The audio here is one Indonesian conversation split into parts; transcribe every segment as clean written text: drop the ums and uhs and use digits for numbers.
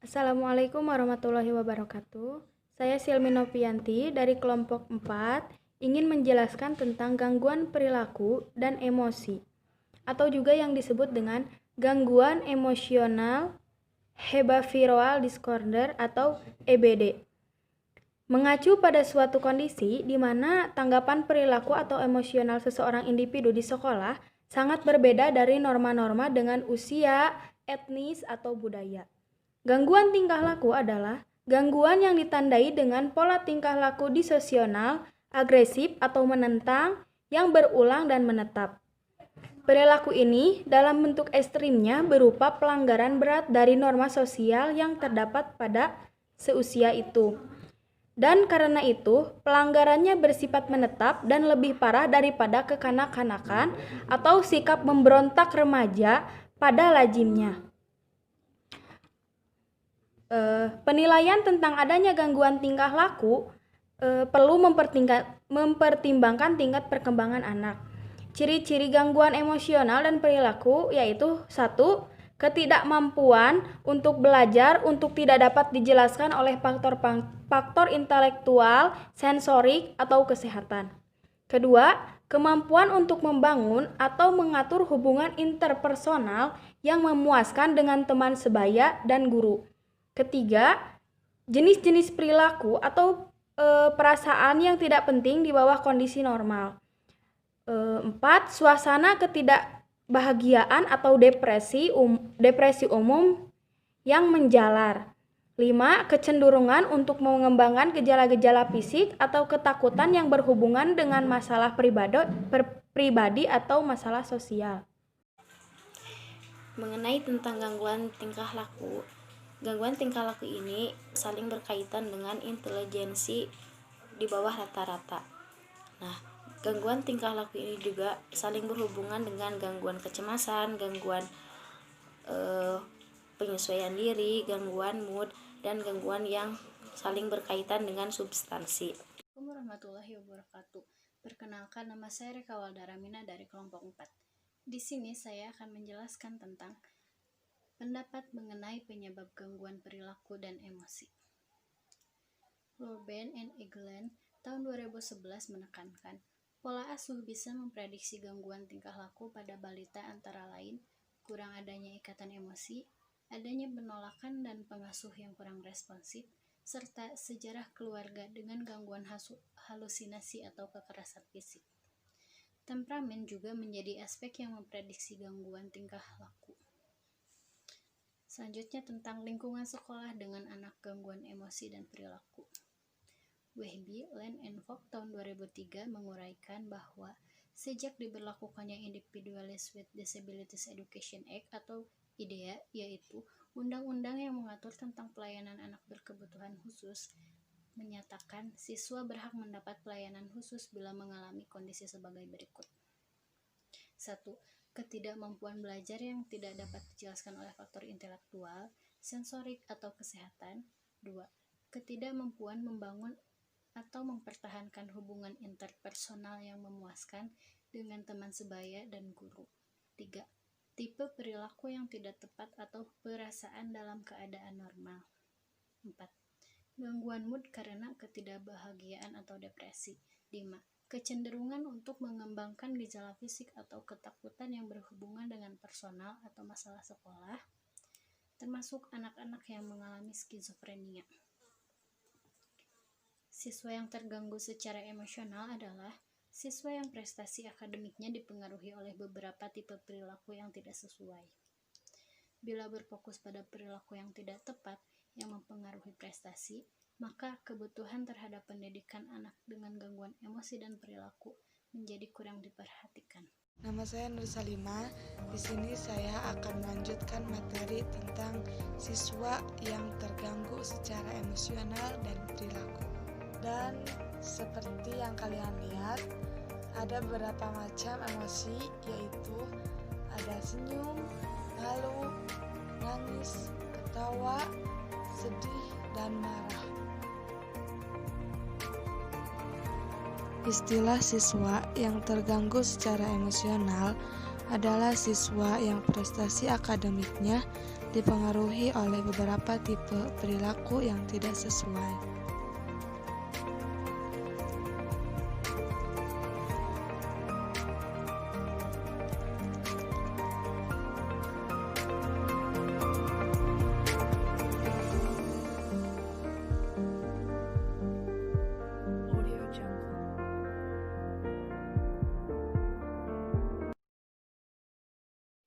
Assalamualaikum warahmatullahi wabarakatuh. Saya Silmi Novianti dari kelompok 4 ingin menjelaskan tentang gangguan perilaku dan emosi atau juga yang disebut dengan gangguan emosional behavioral disorder atau EBD. Mengacu pada suatu kondisi di mana tanggapan perilaku atau emosional seseorang individu di sekolah sangat berbeda dari norma-norma dengan usia, etnis, atau budaya. Gangguan tingkah laku adalah gangguan yang ditandai dengan pola tingkah laku disosial, agresif atau menentang, yang berulang dan menetap. Perilaku ini dalam bentuk ekstrimnya berupa pelanggaran berat dari norma sosial yang terdapat pada seusia itu. Dan karena itu, pelanggarannya bersifat menetap dan lebih parah daripada kekanak-kanakan atau sikap memberontak remaja pada lazimnya. Penilaian tentang adanya gangguan tingkah laku perlu mempertimbangkan tingkat perkembangan anak. Ciri-ciri gangguan emosional dan perilaku yaitu 1. Ketidakmampuan untuk belajar untuk tidak dapat dijelaskan oleh faktor intelektual, sensorik, atau kesehatan. Kedua, kemampuan untuk membangun atau mengatur hubungan interpersonal yang memuaskan dengan teman sebaya dan guru. Ketiga, jenis-jenis perilaku atau perasaan yang tidak penting di bawah kondisi normal. 4. Suasana ketidakbahagiaan atau depresi umum yang menjalar. 5. Kecenderungan untuk mengembangkan gejala-gejala fisik atau ketakutan yang berhubungan dengan masalah pribadi atau masalah sosial. Mengenai tentang gangguan tingkah laku ini saling berkaitan dengan intelijensi di bawah rata-rata. Nah, gangguan tingkah laku ini juga saling berhubungan dengan gangguan kecemasan, gangguan penyesuaian diri, gangguan mood, dan gangguan yang saling berkaitan dengan substansi. Assalamualaikum warahmatullahi wabarakatuh. Perkenalkan, nama saya Reka Waldaramina dari kelompok 4. Di sini saya akan menjelaskan tentang pendapat mengenai penyebab gangguan perilaku dan emosi. Lorben and Egeland tahun 2011 menekankan, pola asuh bisa memprediksi gangguan tingkah laku pada balita antara lain kurang adanya ikatan emosi, adanya penolakan dan pengasuh yang kurang responsif, serta sejarah keluarga dengan gangguan halusinasi atau kekerasan fisik. Temperamen juga menjadi aspek yang memprediksi gangguan tingkah laku. Selanjutnya tentang lingkungan sekolah dengan anak gangguan emosi dan perilaku. Wehby, Land and Vogt tahun 2003 menguraikan bahwa sejak diberlakukannya Individuals with Disabilities Education Act atau IDEA, yaitu undang-undang yang mengatur tentang pelayanan anak berkebutuhan khusus, menyatakan siswa berhak mendapat pelayanan khusus bila mengalami kondisi sebagai berikut. 1. Ketidakmampuan belajar yang tidak dapat dijelaskan oleh faktor intelektual, sensorik, atau kesehatan. 2. Ketidakmampuan membangun atau mempertahankan hubungan interpersonal yang memuaskan dengan teman sebaya dan guru. 3. Tipe perilaku yang tidak tepat atau perasaan dalam keadaan normal. 4. Gangguan mood karena ketidakbahagiaan atau depresi. 5. Kecenderungan untuk mengembangkan gejala fisik atau ketakutan yang berhubungan dengan personal atau masalah sekolah, termasuk anak-anak yang mengalami skizofrenia. Siswa yang terganggu secara emosional adalah siswa yang prestasi akademiknya dipengaruhi oleh beberapa tipe perilaku yang tidak sesuai. Bila berfokus pada perilaku yang tidak tepat yang mempengaruhi prestasi, maka kebutuhan terhadap pendidikan anak dengan gangguan emosi dan perilaku menjadi kurang diperhatikan. Nama saya Nur Salima. Di sini saya akan melanjutkan materi tentang siswa yang terganggu secara emosional dan perilaku. Dan seperti yang kalian lihat, ada beberapa macam emosi, yaitu ada senyum, malu, nangis, ketawa, sedih, dan marah. Istilah siswa yang terganggu secara emosional adalah siswa yang prestasi akademiknya dipengaruhi oleh beberapa tipe perilaku yang tidak sesuai.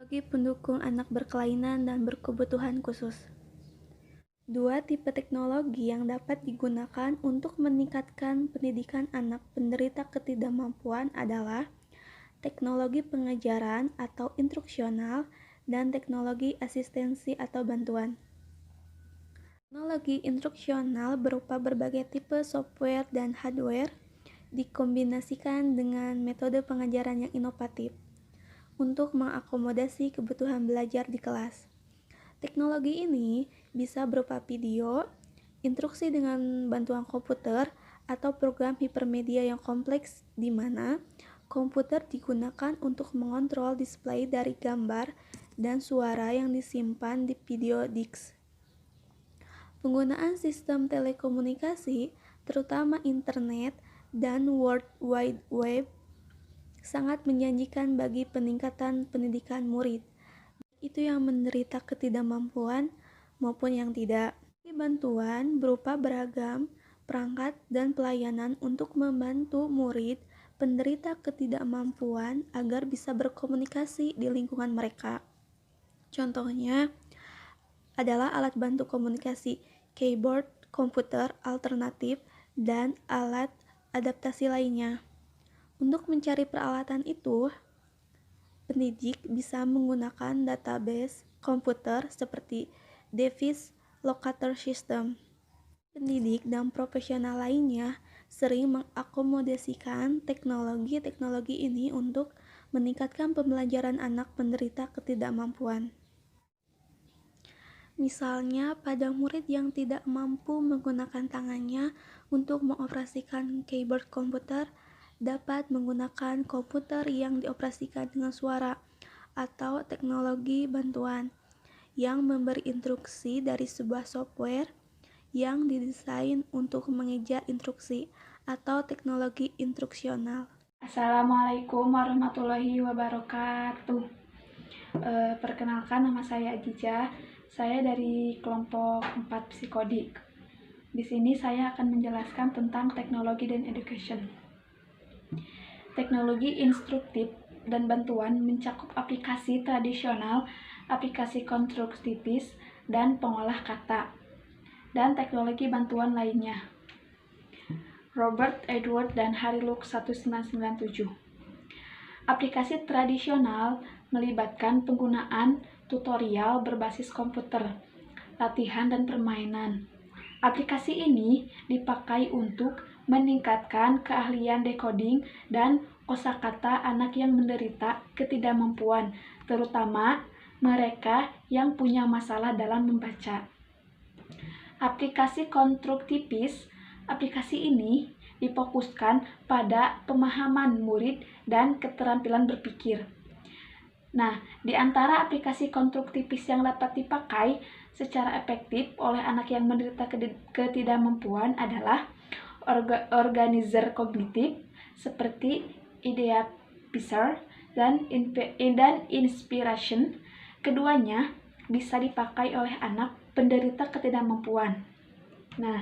Bagi pendukung anak berkelainan dan berkebutuhan khusus. Dua tipe teknologi yang dapat digunakan untuk meningkatkan pendidikan anak penderita ketidakmampuan adalah teknologi pengajaran atau instruksional dan teknologi asistensi atau bantuan. Teknologi instruksional berupa berbagai tipe software dan hardware dikombinasikan dengan metode pengajaran yang inovatif untuk mengakomodasi kebutuhan belajar di kelas. Teknologi ini bisa berupa video, instruksi dengan bantuan komputer, atau program hipermedia yang kompleks di mana komputer digunakan untuk mengontrol display dari gambar dan suara yang disimpan di video disk. Penggunaan sistem telekomunikasi, terutama internet dan World Wide Web, sangat menjanjikan bagi peningkatan pendidikan murid, itu yang menderita ketidakmampuan maupun yang tidak. Bantuan berupa beragam perangkat dan pelayanan untuk membantu murid penderita ketidakmampuan agar bisa berkomunikasi di lingkungan mereka. Contohnya adalah alat bantu komunikasi, keyboard, komputer alternatif, dan alat adaptasi lainnya. Untuk mencari peralatan itu, pendidik bisa menggunakan database komputer seperti device locator system. Pendidik dan profesional lainnya sering mengakomodasikan teknologi-teknologi ini untuk meningkatkan pembelajaran anak penderita ketidakmampuan. Misalnya, pada murid yang tidak mampu menggunakan tangannya untuk mengoperasikan keyboard komputer, dapat menggunakan komputer yang dioperasikan dengan suara atau teknologi bantuan yang memberi instruksi dari sebuah software yang didesain untuk mengeja instruksi atau teknologi instruksional. Assalamualaikum warahmatullahi wabarakatuh. Perkenalkan, nama saya Ajijah. Saya dari kelompok 4 Psikodik. Di sini saya akan menjelaskan tentang teknologi dan education. Teknologi instruktif dan bantuan mencakup aplikasi tradisional, aplikasi konstruktivis, dan pengolah kata, dan teknologi bantuan lainnya. Robert Edward dan Hariluk 1997. Aplikasi tradisional melibatkan penggunaan tutorial berbasis komputer, latihan, dan permainan. Aplikasi ini dipakai untuk meningkatkan keahlian decoding dan kosakata anak yang menderita ketidakmampuan, terutama mereka yang punya masalah dalam membaca. Aplikasi konstruktivis. Aplikasi ini difokuskan pada pemahaman murid dan keterampilan berpikir. Nah, di antara aplikasi konstruktivis yang dapat dipakai secara efektif oleh anak yang menderita ketidakmampuan adalah organizer kognitif seperti Ideapizer dan Inspiration. Keduanya bisa dipakai oleh anak penderita ketidakmampuan. Nah,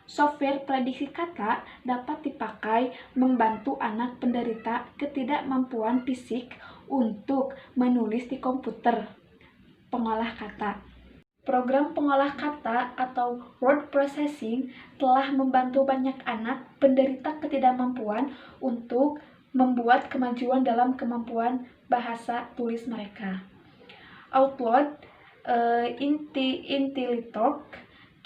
software prediksi kata dapat dipakai membantu anak penderita ketidakmampuan fisik untuk menulis di komputer pengolah kata. Program pengolah kata atau word processing telah membantu banyak anak penderita ketidakmampuan untuk membuat kemajuan dalam kemampuan bahasa tulis mereka. Outload, IntelliTalk,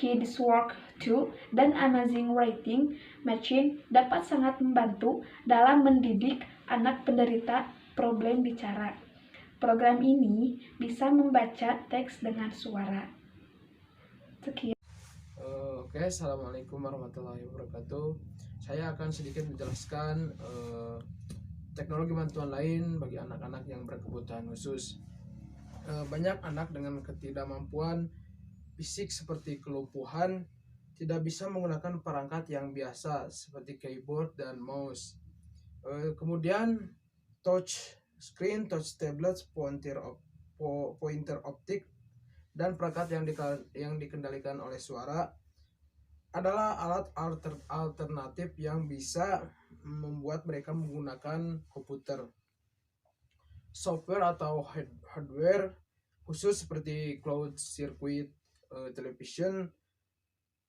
Kidswork 2, dan Amazing Writing Machine dapat sangat membantu dalam mendidik anak penderita problem bicara. Program ini bisa membaca teks dengan suara. Sekian. Assalamualaikum warahmatullahi wabarakatuh. saya akan sedikit menjelaskan teknologi bantuan lain bagi anak-anak yang berkebutuhan khusus. Banyak anak dengan ketidakmampuan fisik seperti kelumpuhan tidak bisa menggunakan perangkat yang biasa seperti keyboard dan mouse. Kemudian touch screen, touch tablets, pointer optik, dan perangkat yang dikendalikan oleh suara adalah alat alternatif yang bisa membuat mereka menggunakan komputer. Software atau hardware khusus seperti closed circuit television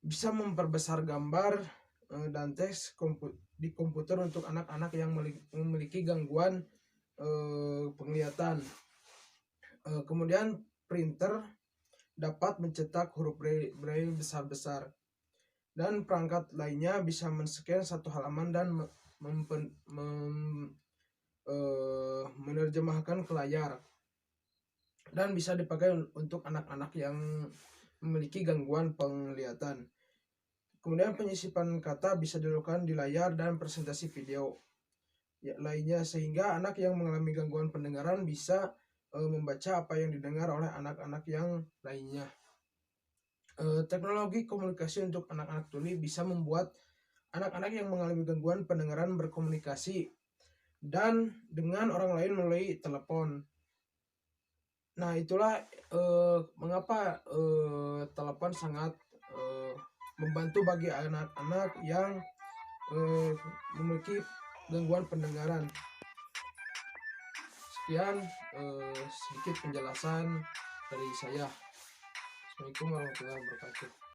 bisa memperbesar gambar dan teks di komputer untuk anak-anak yang memiliki gangguan penglihatan. Kemudian printer dapat mencetak huruf braille besar-besar, dan perangkat lainnya bisa men-scan satu halaman dan menerjemahkan ke layar, dan bisa dipakai untuk anak-anak yang memiliki gangguan penglihatan. Kemudian penyisipan kata bisa dilakukan di layar dan presentasi video lainnya, sehingga anak yang mengalami gangguan pendengaran bisa membaca apa yang didengar oleh anak-anak yang lainnya. Teknologi komunikasi untuk anak-anak tuli bisa membuat anak-anak yang mengalami gangguan pendengaran berkomunikasi dan dengan orang lain melalui telepon. Nah, itulah mengapa telepon sangat membantu bagi anak-anak yang memiliki gangguan pendengaran. Sekian sedikit penjelasan dari saya. Assalamualaikum warahmatullahi wabarakatuh.